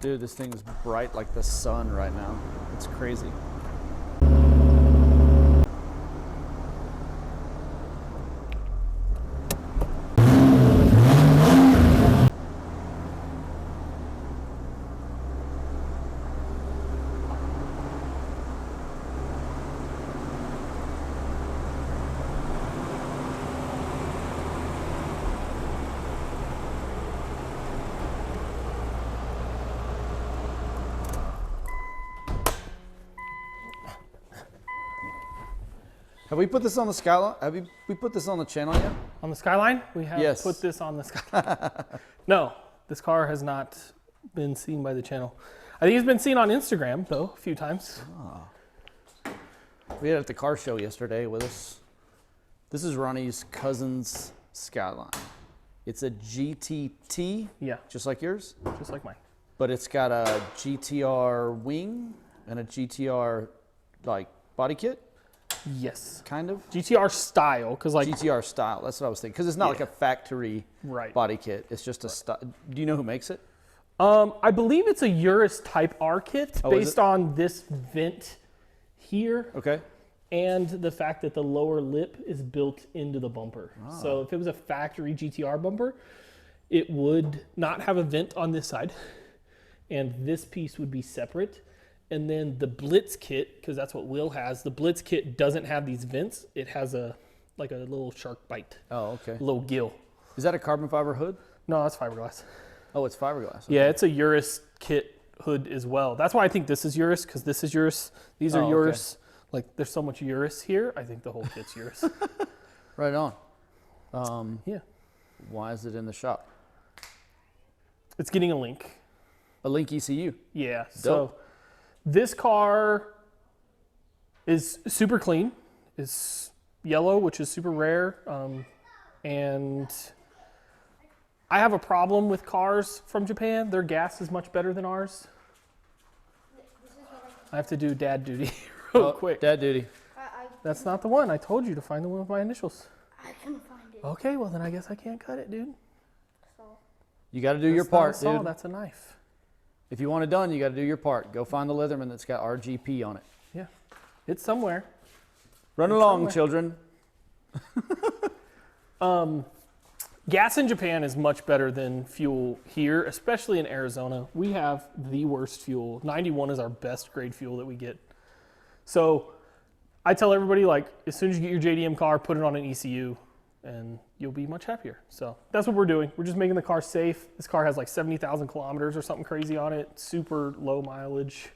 Dude, this thing's bright like the sun right now. It's crazy. Have we put this on the Skyline? We put this on the channel yet? On the Skyline? We have put this on the Skyline. No, this car has not been seen by the channel. I think it's been seen on Instagram, though, a few times. Oh. We had it at the car show yesterday with us. This is Ronnie's cousin's Skyline. It's a GTT, yeah, just like yours? Just like mine. But it's got a GTR wing and a GTR like body kit? Yes. Kind of? GTR style, because like... GTR style, that's what I was thinking. Because it's not like a factory body kit. It's just a style. Do you know who makes it? I believe it's a Urus Type R kit based on this vent here. Okay. And the fact that the lower lip is built into the bumper. Ah. So if it was a factory GTR bumper, it would not have a vent on this side. And this piece would be separate. And then the Blitz kit, because that's what Will has, the Blitz kit doesn't have these vents. It has like a little shark bite. Oh, okay. A little gill. Is that a carbon fiber hood? No, that's fiberglass. Oh, it's fiberglass. Okay. Yeah, it's a Urus kit hood as well. That's why I think this is Urus, because this is Urus. These are Urus. Okay. Like, there's so much Urus here. I think the whole kit's Urus. Right on. Yeah. Why is it in the shop? It's getting a Link. A Link ECU? Yeah. Dope. So this car is super clean. It's yellow, which is super rare. And I have a problem with cars from Japan. Their gas is much better than ours. I have to do dad duty real quick. Dad duty. That's not the one. I told you to find the one with my initials. I couldn't find it. Okay, well then I guess I can't cut it, dude. You got to do your part, not a saw, dude. That's a knife. If you want it done, you got to do your part. Go find the Leatherman that's got RGP on it. Yeah, it's somewhere. Run along, children. Gas in Japan is much better than fuel here, especially in Arizona. We have the worst fuel. 91 is our best grade fuel that we get. So I tell everybody, like, as soon as you get your JDM car, put it on an ECU and you'll be much happier. So that's what we're doing. We're just making the car safe. This car has like 70,000 kilometers or something crazy on it. Super low mileage,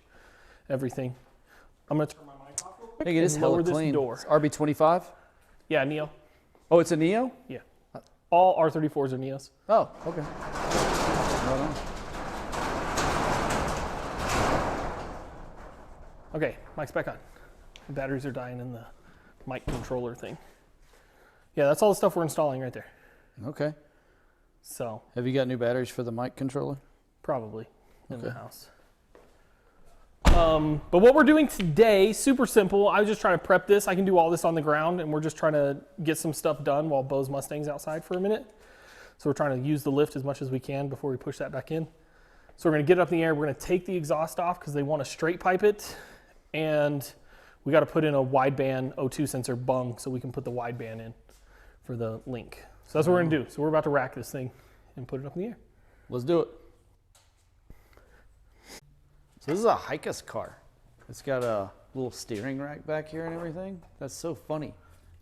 everything. I'm gonna turn my mic off real quick. Hey, it is hella clean. Door. It's RB25? Yeah, Neo. Oh, it's a Neo? Yeah. All R34s are Neos. Oh, okay. Right on. Okay, mic's back on. The batteries are dying in the mic controller thing. Yeah, that's all the stuff we're installing right there. Okay. So. Have you got new batteries for the mic controller? Probably in the house. But what we're doing today, super simple. I was just trying to prep this. I can do all this on the ground, and we're just trying to get some stuff done while Bo's Mustang's outside for a minute. So we're trying to use the lift as much as we can before we push that back in. So we're gonna get it up in the air. We're gonna take the exhaust off because they want to straight pipe it. And we got to put in a wideband O2 sensor bung so we can put the wideband in for the Link. So that's what we're gonna do. So we're about to rack this thing and put it up in the air. Let's do it. So this is a Hikas car. It's got a little steering rack back here and everything. That's so funny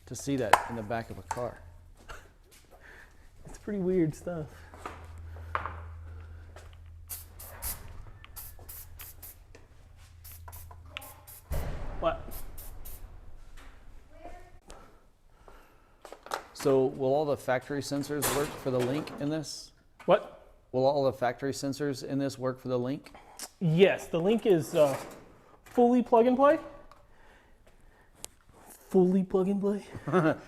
to see that in the back of a car. It's pretty weird stuff. What? So will all the factory sensors work for the Link in this? What? Will all the factory sensors in this work for the Link? Yes, the Link is fully plug and play. Fully plug and play.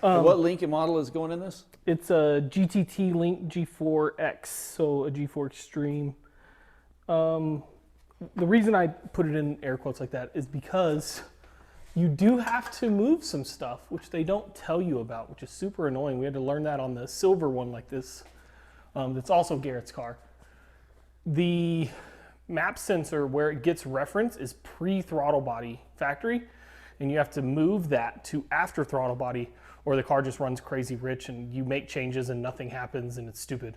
What Link model is going in this? It's a GTT Link G4X, so a G4 Extreme. The reason I put it in air quotes like that is because you do have to move some stuff, which they don't tell you about, which is super annoying. We had to learn that on the silver one like this. That's also Garrett's car. The map sensor where it gets reference is pre-throttle body factory, and you have to move that to after throttle body, or the car just runs crazy rich and you make changes and nothing happens and it's stupid,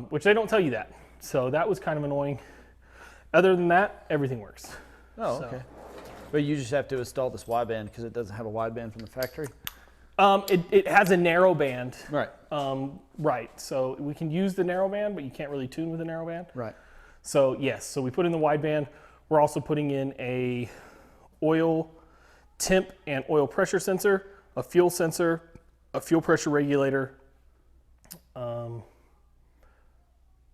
which they don't tell you that. So that was kind of annoying. Other than that, everything works. Oh, okay. But you just have to install this wideband because it doesn't have a wideband from the factory? It has a narrow band. Right. Right. So we can use the narrow band, but you can't really tune with a narrow band. Right. So yes, so we put in the wideband. We're also putting in a oil temp and oil pressure sensor, a fuel sensor, a fuel pressure regulator,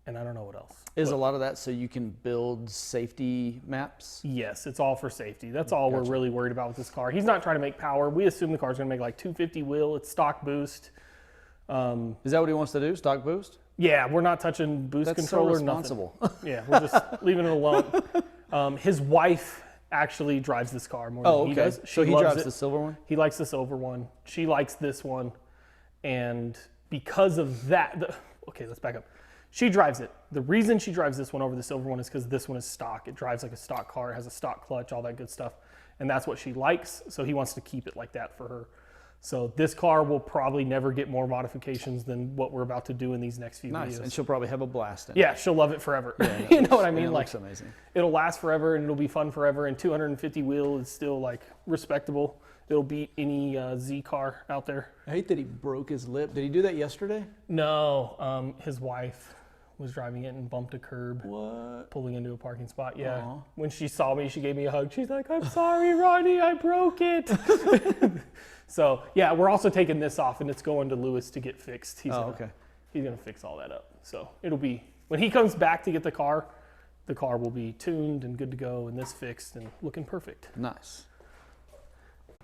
and I don't know what else. Is a lot of that so you can build safety maps? Yes, it's all for safety. That's all we're really worried about with this car. He's not trying to make power. We assume the car's going to make like 250 wheel. It's stock boost. Is that what he wants to do? Stock boost? Yeah, we're not touching boost controller. So responsible. Nothing. Yeah, we're just leaving it alone. His wife actually drives this car more than he does. So he drives the silver one? He likes the silver one. She likes this one. And because of that, okay, let's back up. She drives it. The reason she drives this one over the silver one is because this one is stock. It drives like a stock car. It has a stock clutch, all that good stuff. And that's what she likes. So he wants to keep it like that for her. So this car will probably never get more modifications than what we're about to do in these next few videos. And she'll probably have a blast in it. Yeah, she'll love it forever. Yeah, you know what I mean? It Like, looks amazing. It'll last forever and it'll be fun forever. And 250 wheel is still like respectable. It'll beat any Z car out there. I hate that he broke his lip. Did he do that yesterday? No, his wife was driving it and bumped a curb. What? Pulling into a parking spot. Yeah. Aww. When she saw me, she gave me a hug. She's like, "I'm sorry, Ronnie, I broke it." So yeah, we're also taking this off and it's going to Lewis to get fixed. He's gonna fix all that up. So it'll be, when he comes back to get the car will be tuned and good to go and this fixed and looking perfect. Nice.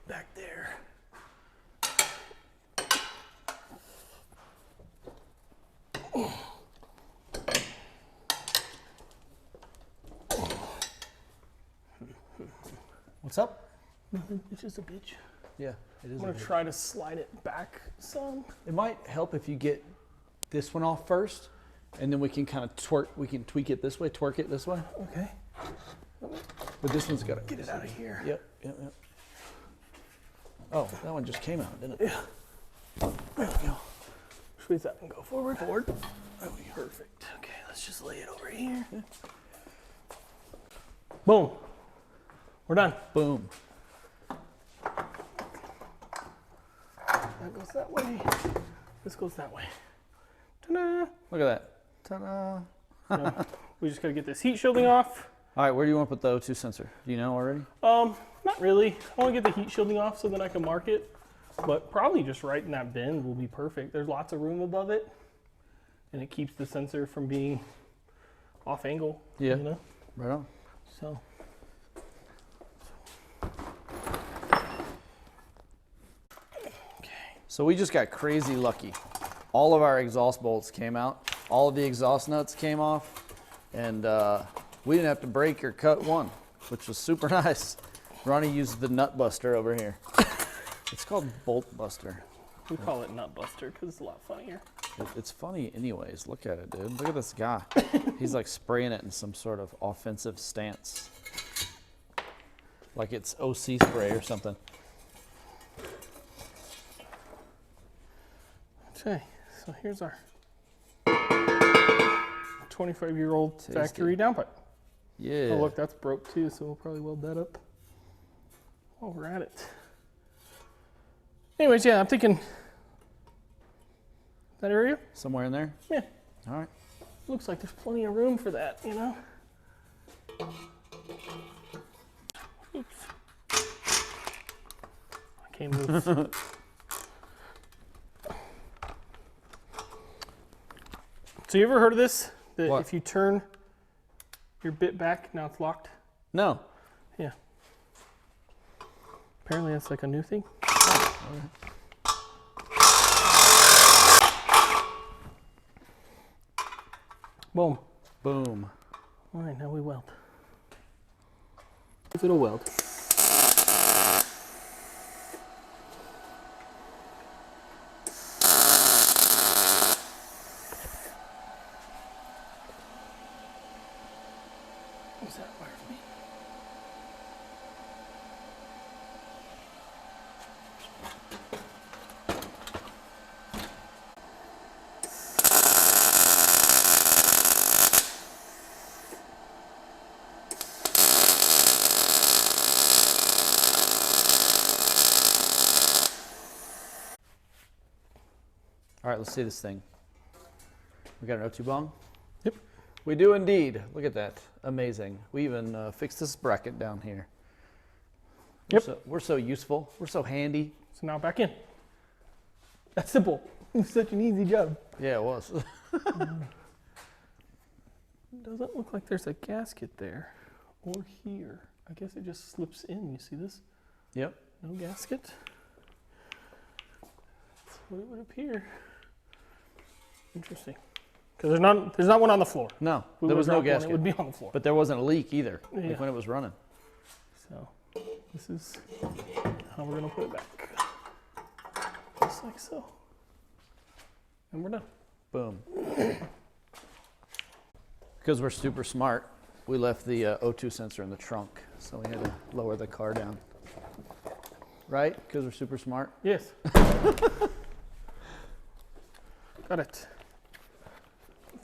Back there. What's up? Nothing, it's just a bitch. Yeah, it is. I'm gonna try to slide it back some. It might help if you get this one off first, and then we can kind of tweak it this way, twerk it this way. Okay. But this one's gotta Get it out of here. Yep. Oh, that one just came out, didn't it? Yeah. There we go. Squeeze that and go forward. There we go. Perfect. Okay, let's just lay it over here. Yeah. Boom. We're done. Boom. That goes that way. This goes that way. Ta-da! Look at that. Ta-da. So we just gotta get this heat shielding off. All right, where do you want to put the O2 sensor? Do you know already? Not really. I want to get the heat shielding off so then I can mark it. But probably just right in that bin will be perfect. There's lots of room above it. And it keeps the sensor from being off angle. Yeah. You know? Right on. So. So we just got crazy lucky. All of our exhaust bolts came out. All of the exhaust nuts came off. And we didn't have to break or cut one, which was super nice. Ronnie used the nut buster over here. It's called bolt buster. We call it nut buster because it's a lot funnier. It's funny anyways. Look at it, dude. Look at this guy. He's like spraying it in some sort of offensive stance. Like it's OC spray or something. Okay, so here's our 25-year-old factory downpipe. Yeah. Oh look, that's broke too, so we'll probably weld that up while we're at it. Anyways, yeah, I'm thinking that area. Somewhere in there? Yeah. All right. Looks like there's plenty of room for that, you know? Oops. I came loose. So you ever heard of this? That What? if you turn your bit back, now it's locked? No. Yeah. Apparently that's like a new thing. Boom. Boom. All right, now we weld. If it'll weld. What's that wire for me? All right, let's see this thing. We got an O2 bong? Yep. We do indeed. Look at that. Amazing. We even fixed this bracket down here. Yep. We're so useful. We're so handy. So now back in. That's simple. It's such an easy job. Yeah, it was. Doesn't look like there's a gasket there or here. I guess it just slips in. You see this? Yep. No gasket. That's what it would appear. Interesting. Because there's not one on the floor. No, If we there would've was no dropped one, gasket. It would be on the floor. But there wasn't a leak either, Yeah. like when it was running. So this is how we're gonna put it back. Just like so. And we're done. Boom. Because we're super smart, we left the O2 sensor in the trunk, so we had to lower the car down. Right? Because we're super smart? Yes. Got it.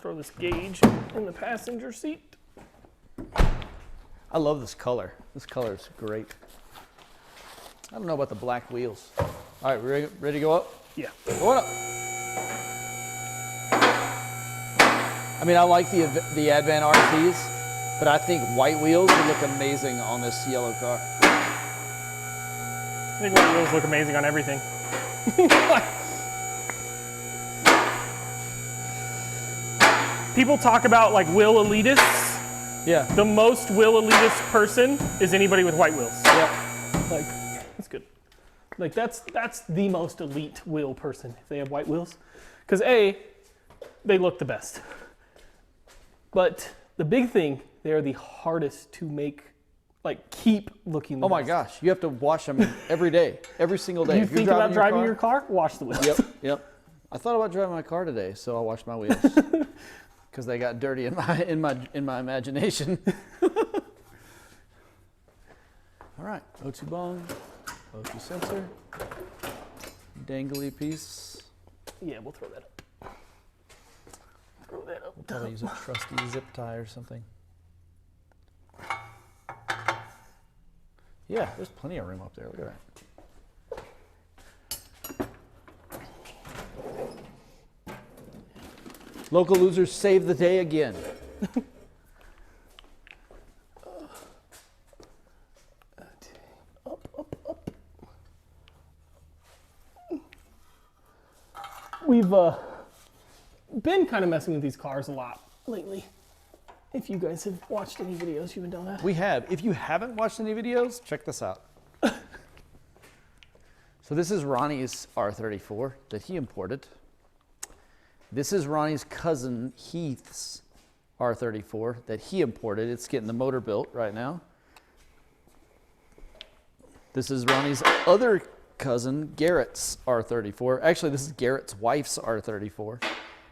Throw this gauge in the passenger seat. I love this color. This color is great. I don't know about the black wheels. All right, ready to go up? Yeah. Go up. I mean, I like the Advan RTs, but I think white wheels would look amazing on this yellow car. I think white wheels look amazing on everything. People talk about like wheel elitists. Yeah. The most wheel elitist person is anybody with white wheels. Yep. Like, that's good. Like that's the most elite wheel person if they have white wheels. Because A, they look the best. But the big thing, they are the hardest to make, like keep looking the Oh my best. gosh, you have to wash them every day, every single day. You If you're think about driving car- your car? Wash the wheels. Yep, yep. I thought about driving my car today, so I washed my wheels because they got dirty in my imagination. All right, O2 bong, O2 sensor, dangly piece. Yeah, we'll throw that up. Throw that up. We'll probably use a trusty zip tie or something. Yeah, there's plenty of room up there. Look at that. Local losers save the day again. Up, up, up. We've been kind of messing with these cars a lot lately. If you guys have watched any videos, you haven't done that. We have. If you haven't watched any videos, check this out. So this is Ronnie's R34 that he imported. This is Ronnie's cousin Heath's R34 that he imported. It's getting the motor built right now. This is Ronnie's other cousin Garrett's R34. Actually, this is Garrett's wife's R34.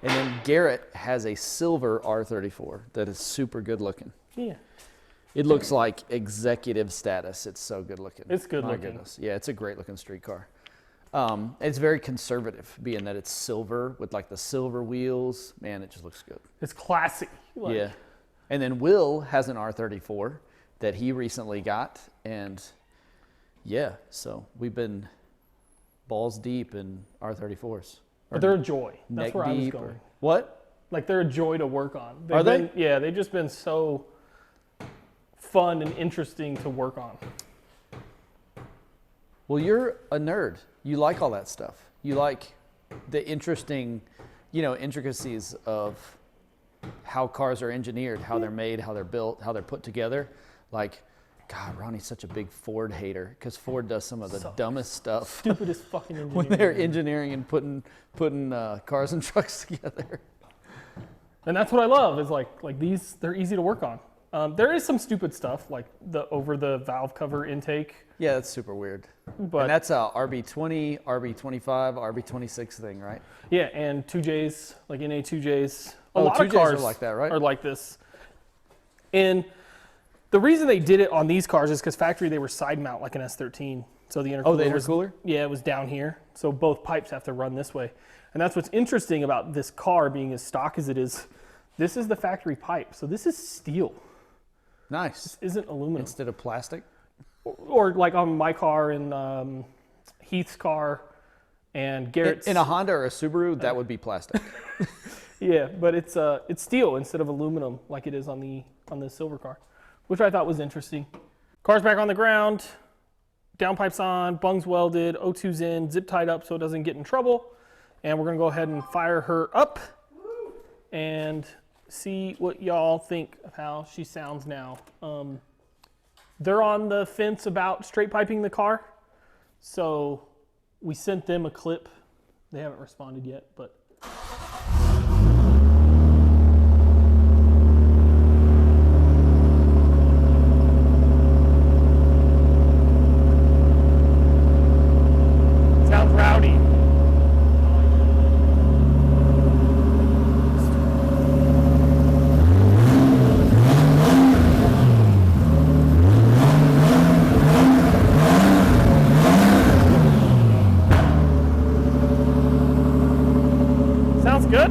And then Garrett has a silver R34 that is super good looking. Yeah. It looks like executive status. It's so good looking. It's good My looking. goodness. Yeah, it's a great looking street car. It's very conservative, being that it's silver with like the silver wheels. Man, it just looks good. It's classy. Like, Yeah. And then Will has an R34 that he recently got. And yeah, so we've been balls deep in R34s. But they're a joy. That's Neck where I was deep going. or- What? Like they're a joy to work on. Are they? Yeah, they've just been so fun and interesting to work on. Well, you're a nerd. You like all that stuff. You like the interesting, intricacies of how cars are engineered, how they're made, how they're built, how they're put together. Like, God, Ronnie's such a big Ford hater because Ford does some of the dumbest stuff Stupidest fucking engineering. when they're engineering and putting cars and trucks together. And that's what I love is like these, they're easy to work on. There is some stupid stuff like the over the valve cover intake. Yeah, that's super weird. But And that's a RB20, RB25, RB26 thing, right? yeah, and 2Js, like NA 2Js. A Oh, lot 2Js of cars are like that, right? Are like this. And The reason they did it on these cars is because factory they were side mount like an S13. So the intercooler. Oh, the intercooler? Yeah, it was down here. So both pipes have to run this way. And that's what's interesting about this car being as stock as it is. This is the factory pipe. So this is steel. Nice. This isn't aluminum. Instead of plastic? Or like on my car and Heath's car and Garrett's. In a Honda or a Subaru, that would be plastic. Yeah, but it's steel instead of aluminum like it is on the silver car, which I thought was interesting. Car's back on the ground, downpipes on, bungs welded, O2's in, zip tied up so it doesn't get in trouble. And we're gonna go ahead and fire her up and see what y'all think of how she sounds now. They're on the fence about straight piping the car. So we sent them a clip. They haven't responded yet, but. Sounds rowdy. Sounds good.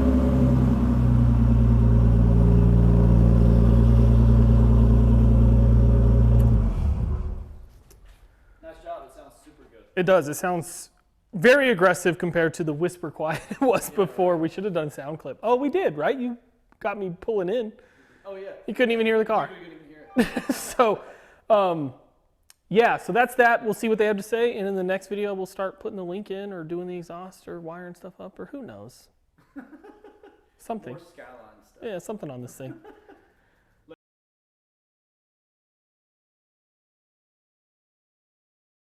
Nice job. It sounds super good. It does. It sounds very aggressive compared to the whisper quiet it was before. We should have done sound clip. Oh, we did, right? You got me pulling in. Oh, yeah. You couldn't even hear the car. You couldn't even hear it. So, yeah, so that's that. We'll see what they have to say. And in the next video, we'll start putting the link in or doing the exhaust or wiring stuff up or who knows. Something. More Skyline stuff. Yeah, something on this thing.